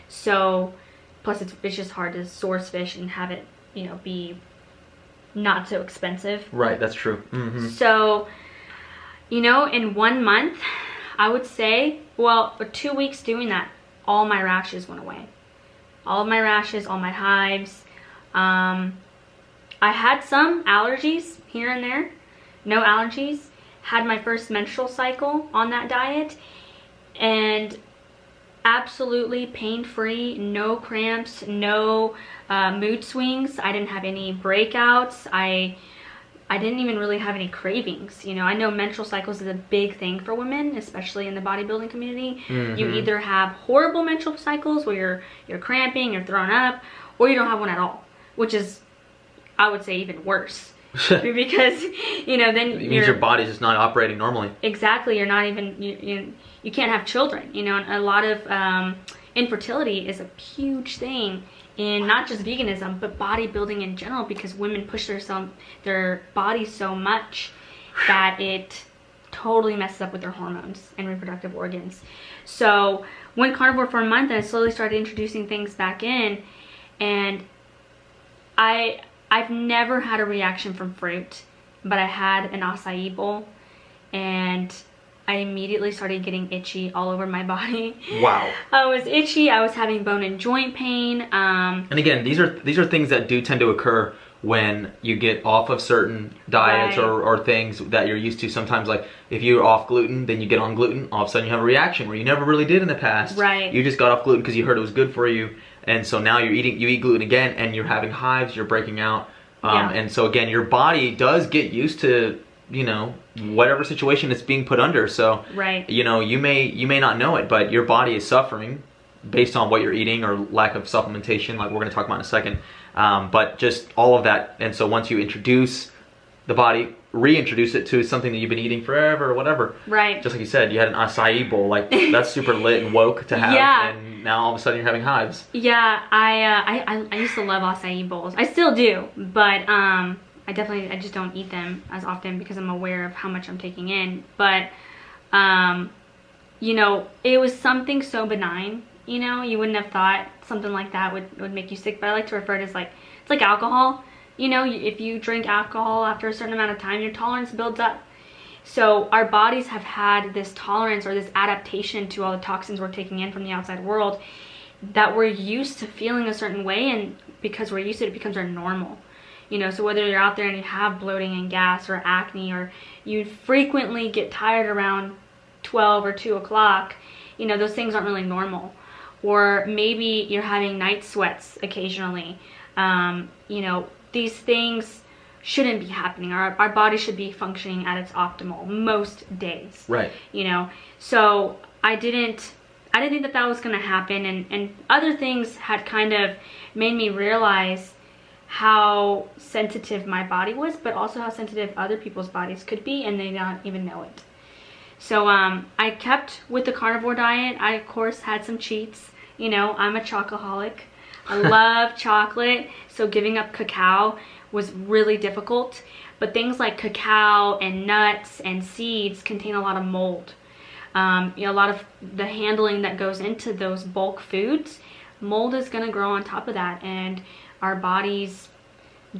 So, plus it's just hard to source fish and have it, you know, be not so expensive. Right, that's true. Mm-hmm. So, you know, in 1 month, I would say, well, for 2 weeks doing that, all my rashes went away. All of my rashes, all my hives. I had some allergies here and there. No allergies. Had my first menstrual cycle on that diet, and absolutely pain-free, no cramps, no mood swings. I didn't have any breakouts. I didn't even really have any cravings. You know, I know menstrual cycles is a big thing for women, especially in the bodybuilding community. Mm-hmm. You either have horrible menstrual cycles where you're cramping, you're throwing up, or you don't have one at all, which is, I would say, even worse. Because, you know, then it means your body's just not operating normally. Exactly. You're not even, you can't have children, you know, and a lot of infertility is a huge thing in not just veganism, but bodybuilding in general, because women push their bodies so much that it totally messes up with their hormones and reproductive organs. So went carnivore for a month, and I slowly started introducing things back in, and I've never had a reaction from fruit, but I had an acai bowl, and I immediately started getting itchy all over my body. Wow. I was itchy. I was having bone and joint pain. And again, these are things that do tend to occur when you get off of certain diets, right, or things that you're used to. Sometimes, like if you're off gluten, then you get on gluten, all of a sudden you have a reaction where you never really did in the past. Right. You just got off gluten because you heard it was good for you, and so now you eat gluten again, and you're having hives, you're breaking out. Yeah. And so again, your body does get used to, you know, whatever situation it's being put under. So, right, you know, you may not know it, but your body is suffering based on what you're eating or lack of supplementation, like we're going to talk about in a second. But just all of that. And so once you introduce the body, reintroduce it to something that you've been eating forever or whatever. Right. Just like you said, you had an acai bowl, like that's super lit and woke to have. Yeah. And now all of a sudden you're having hives. Yeah, I used to love acai bowls. I still do, but I just don't eat them as often because I'm aware of how much I'm taking in. But you know, it was something so benign. You know, you wouldn't have thought something like that would make you sick. But I like to refer to it as like, it's like alcohol. You know, if you drink alcohol after a certain amount of time, your tolerance builds up. So our bodies have had this tolerance or this adaptation to all the toxins we're taking in from the outside world, that we're used to feeling a certain way, and because we're used to it, it becomes our normal. You know, so whether you're out there and you have bloating and gas or acne, or you frequently get tired around 12 or 2 o'clock, you know, those things aren't really normal. Or maybe you're having night sweats occasionally. You know, these things shouldn't be happening. Our body should be functioning at its optimal most days. Right. You know, so I didn't think that was going to happen, and other things had kind of made me realize how sensitive my body was, but also how sensitive other people's bodies could be, and they don't even know it. So I kept with the carnivore diet. I of course had some cheats. You know, I'm a chocoholic. I love chocolate, so giving up cacao was really difficult. But things like cacao and nuts and seeds contain a lot of mold. You know, a lot of the handling that goes into those bulk foods, mold is going to grow on top of that, and our bodies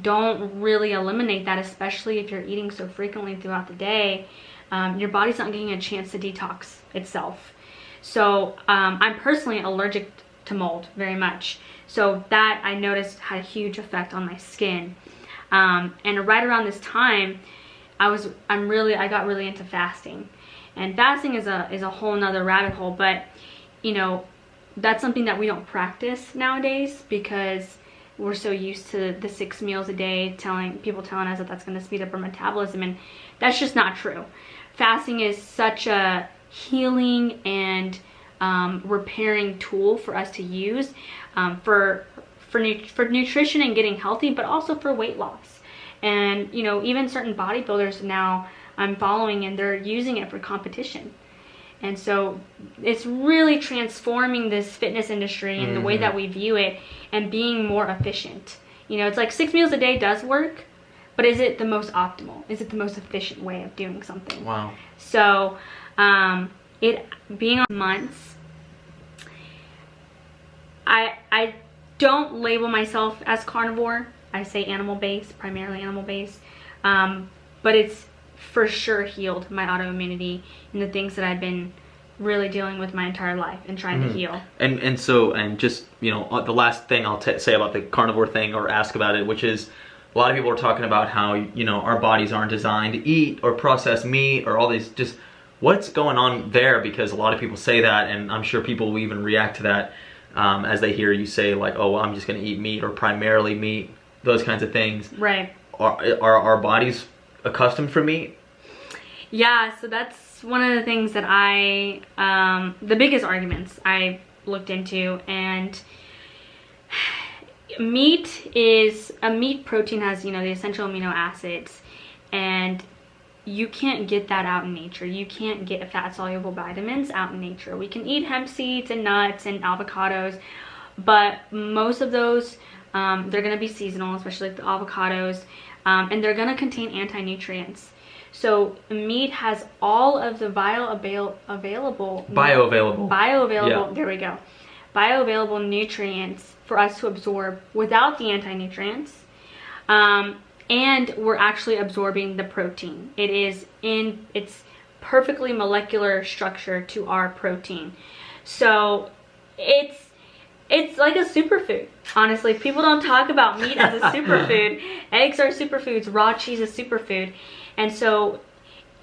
don't really eliminate that, especially if you're eating so frequently throughout the day. Your body's not getting a chance to detox itself. So I'm personally allergic to mold very much. So that I noticed had a huge effect on my skin. And right around this time, I got really into fasting. And fasting is a whole nother rabbit hole, but you know, that's something that we don't practice nowadays because we're so used to the 6 meals a day, people telling us that that's going to speed up our metabolism, and that's just not true. Fasting is such a healing and repairing tool for us to use for nutrition and getting healthy, but also for weight loss. And, you know, even certain bodybuilders now I'm following, and they're using it for competition. And so it's really transforming this fitness industry and the way that we view it, and being more efficient. You know, it's like 6 meals a day does work, but is it the most optimal? Is it the most efficient way of doing something? Wow. So it being on months, I don't label myself as carnivore. I say animal-based, primarily animal-based, but it's for sure healed my autoimmunity and the things that I've been really dealing with my entire life and trying to heal. And just, you know, the last thing I'll say about the carnivore thing, or ask about it, which is a lot of people are talking about how, you know, our bodies aren't designed to eat or process meat or all these, just what's going on there, because a lot of people say that, and I'm sure people will even react to that as they hear you say, like, oh, well, I'm just going to eat meat, or primarily meat, those kinds of things. Right. Are our bodies accustomed for meat? Yeah, so that's one of the things that the biggest arguments I looked into. And meat protein has, you know, the essential amino acids, and you can't get that out in nature. You can't get fat soluble vitamins out in nature. We can eat hemp seeds and nuts and avocados, but most of those, they're going to be seasonal, especially like the avocados, and they're going to contain anti-nutrients. So meat has all of the bioavailable, yeah. There we go, bioavailable nutrients for us to absorb without the anti-nutrients, and we're actually absorbing the protein. It's perfectly molecular structure to our protein. So it's like a superfood. Honestly, people don't talk about meat as a superfood. Eggs are superfoods. Raw cheese is superfood. And so,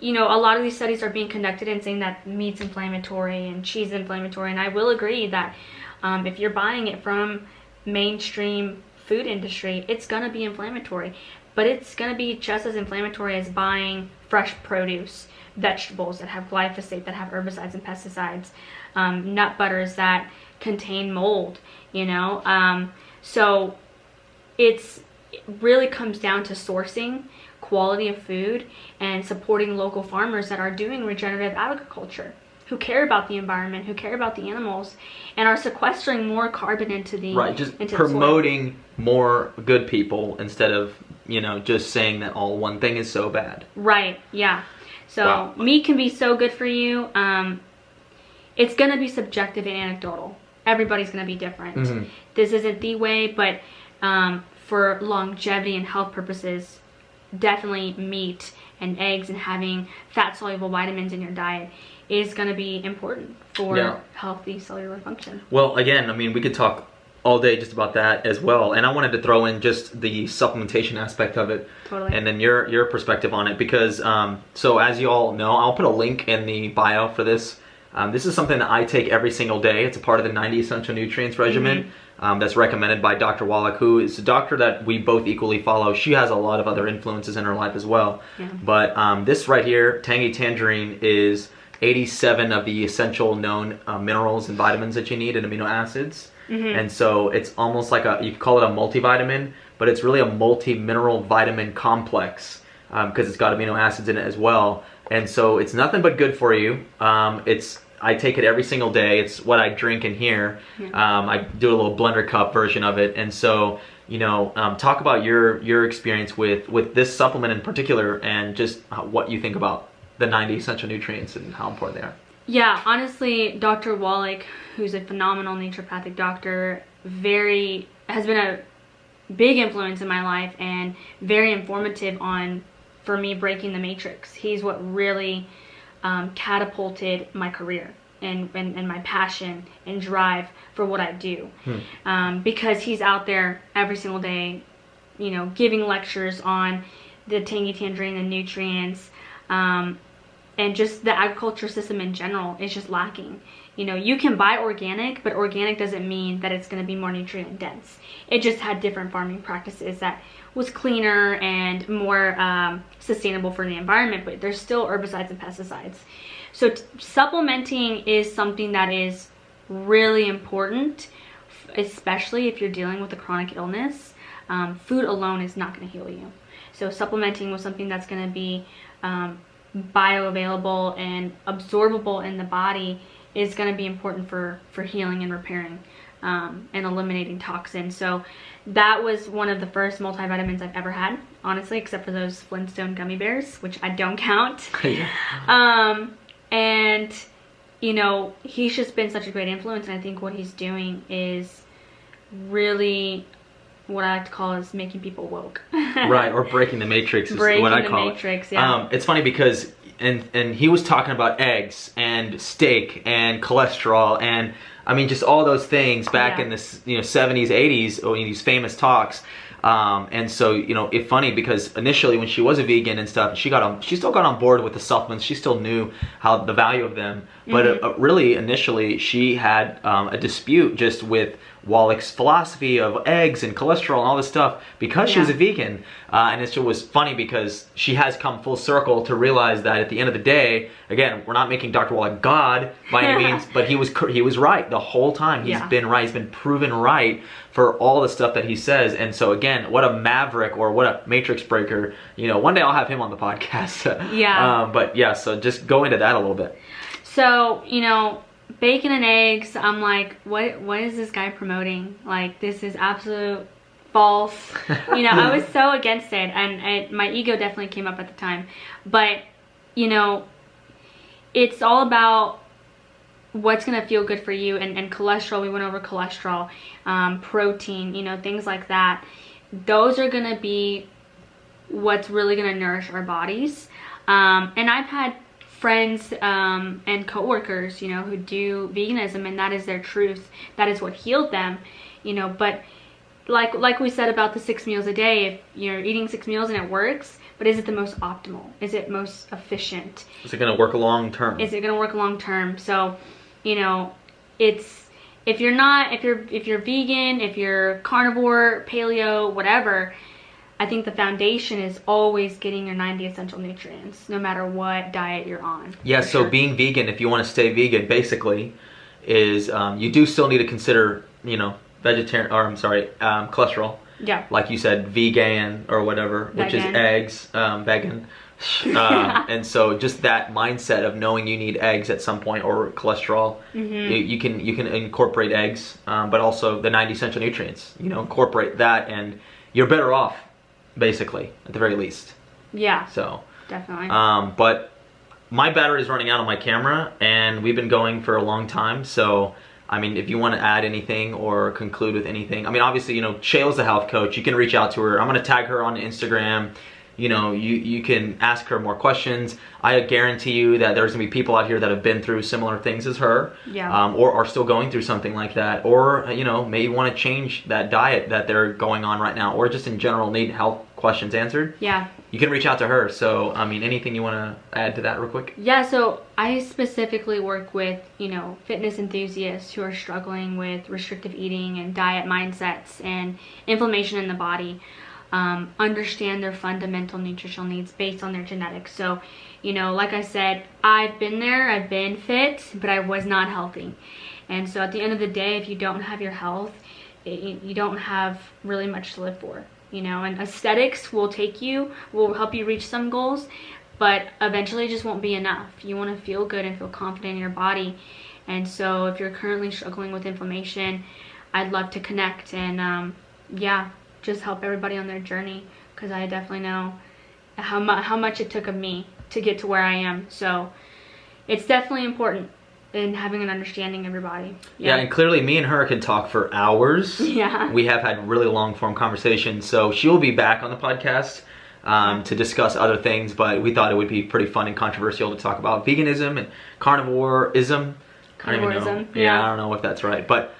you know, a lot of these studies are being conducted and saying that meat's inflammatory and cheese is inflammatory. And I will agree that if you're buying it from mainstream food industry, it's going to be inflammatory. But it's going to be just as inflammatory as buying fresh produce, vegetables that have glyphosate, that have herbicides and pesticides, nut butters that contain mold, you know. So it really comes down to sourcing quality of food and supporting local farmers that are doing regenerative agriculture, who care about the environment, who care about the animals, and are sequestering more carbon into the into promoting the soil. More good people instead of, you know, just saying that all one thing is so bad. Right. Yeah. So wow. Meat can be so good for you. It's gonna be subjective and anecdotal. Everybody's gonna be different. This isn't the way, but for longevity and health purposes, definitely meat and eggs and having fat soluble vitamins in your diet is going to be important for healthy cellular function. Well, again, I mean, we could talk all day just about that as well, and I wanted to throw in just the supplementation aspect of it. Totally. And then your perspective on it, because so as you all know, I'll put a link in the bio for this. This is something that I take every single day. It's a part of the 90 essential nutrients regimen. That's recommended by Dr. Wallach, who is a doctor that we both equally follow. She has a lot of other influences in her life as well. But this right here, Tangy Tangerine, is 87 of the essential known minerals and vitamins that you need, and amino acids. And so it's almost like you could call it a multivitamin, but it's really a multi-mineral vitamin complex, because it's got amino acids in it as well. And so it's nothing but good for you. I take it every single day. It's what I drink in here. I do a little blender cup version of it. And so, you know, talk about your experience with this supplement in particular, and just what you think about the 90 essential nutrients and how important they are. Yeah, honestly, Dr. Wallach, who's a phenomenal naturopathic doctor, has been a big influence in my life and very informative for me breaking the matrix. He's what really catapulted my career and my passion and drive for what I do, because he's out there every single day, you know, giving lectures on the Tangy Tangerine and nutrients, and just the agriculture system in general is just lacking. You know, you can buy organic, but organic doesn't mean that it's going to be more nutrient dense. It just had different farming practices that was cleaner and more sustainable for the environment, but there's still herbicides and pesticides. So supplementing is something that is really important, especially if you're dealing with a chronic illness. Food alone is not going to heal you. So supplementing with something that's going to be bioavailable and absorbable in the body is going to be important for healing and repairing and eliminating toxins. So that was one of the first multivitamins I've ever had, honestly, except for those Flintstone gummy bears, which I don't count. And you know, he's just been such a great influence, and I think what he's doing is really what I like to call is making people woke. Right, or breaking the matrix is what I call it. Yeah. It's funny because and he was talking about eggs and steak and cholesterol and I mean just all those things back in the 70s, 80s, in these famous talks. And so, you know, it's funny because initially when she was a vegan and stuff, she still got on board with the supplements. She still knew the value of them. But really, initially, she had a dispute just with Wallach's philosophy of eggs and cholesterol and all this stuff because she was a vegan. And it was funny because she has come full circle to realize that at the end of the day, again, we're not making Dr. Wallach God by any means, but he was right the whole time. He's been right. He's been proven right for all the stuff that he says. And so again, what a maverick or what a matrix breaker. You know, one day I'll have him on the podcast. But yeah, so just go into that a little bit. So, you know, bacon and eggs, I'm like, what is this guy promoting? Like, this is absolute false. You know, I was so against it, and my ego definitely came up at the time. But, you know, it's all about what's going to feel good for you, and cholesterol, we went over cholesterol, protein, you know, things like that. Those are going to be what's really going to nourish our bodies. And I've had friends and coworkers, you know, who do veganism, and that is their truth. That is what healed them, you know. But like we said about the 6 meals a day, if you're eating 6 meals and it works, but is it the most optimal? Is it most efficient? Is it going to work long term? Is it going to work long term? So, you know, it's if you're vegan, if you're carnivore, paleo, whatever, I think the foundation is always getting your 90 essential nutrients, no matter what diet you're on. Yeah, so being vegan, if you want to stay vegan, basically, is you do still need to consider, you know, cholesterol. Yeah. Like you said, vegan or whatever, which is eggs, vegan. And so just that mindset of knowing you need eggs at some point or cholesterol, you can incorporate eggs, but also the 90 essential nutrients, you know, incorporate that and you're better off. Basically, at the very least. Yeah. So definitely. But my battery is running out on my camera, and we've been going for a long time. So, I mean, if you want to add anything or conclude with anything, I mean, obviously, you know, Shayla's the health coach. You can reach out to her. I'm going to tag her on Instagram. You know, you can ask her more questions. I guarantee you that there's gonna be people out here that have been through similar things as her, or are still going through something like that, or you know, maybe want to change that diet that they're going on right now, or just in general need health questions answered. Yeah. You can reach out to her. So, I mean, anything you want to add to that real quick? Yeah, so I specifically work with, you know, fitness enthusiasts who are struggling with restrictive eating and diet mindsets and inflammation in the body. Understand their fundamental nutritional needs based on their genetics. So, you know, like I said, I've been there, I've been fit, but I was not healthy. And so at the end of the day, if you don't have your health, you don't have really much to live for, you know. And aesthetics will help you reach some goals, but eventually it just won't be enough. You want to feel good and feel confident in your body. And so if you're currently struggling with inflammation, I'd love to connect and just help everybody on their journey, because I definitely know how much it took of me to get to where I am. So it's definitely important in having an understanding of your body. Yeah, and clearly me and her can talk for hours. Yeah. We have had really long form conversations, so she'll be back on the podcast to discuss other things, but we thought it would be pretty fun and controversial to talk about veganism and carnivoreism. Carnivoreism, yeah, I don't know if that's right, but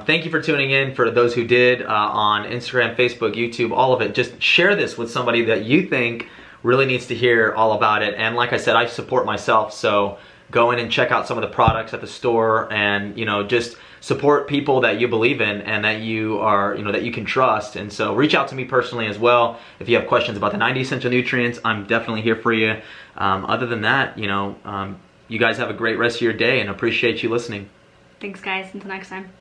thank you for tuning in. For those who did on Instagram, Facebook, YouTube, all of it, just share this with somebody that you think really needs to hear all about it. And like I said, I support myself, so go in and check out some of the products at the store, and you know, just support people that you believe in and that you are, you know, that you can trust. And so reach out to me personally as well if you have questions about the 90 essential nutrients. I'm definitely here for you. Other than that, you know, you guys have a great rest of your day, and appreciate you listening. Thanks guys, until next time.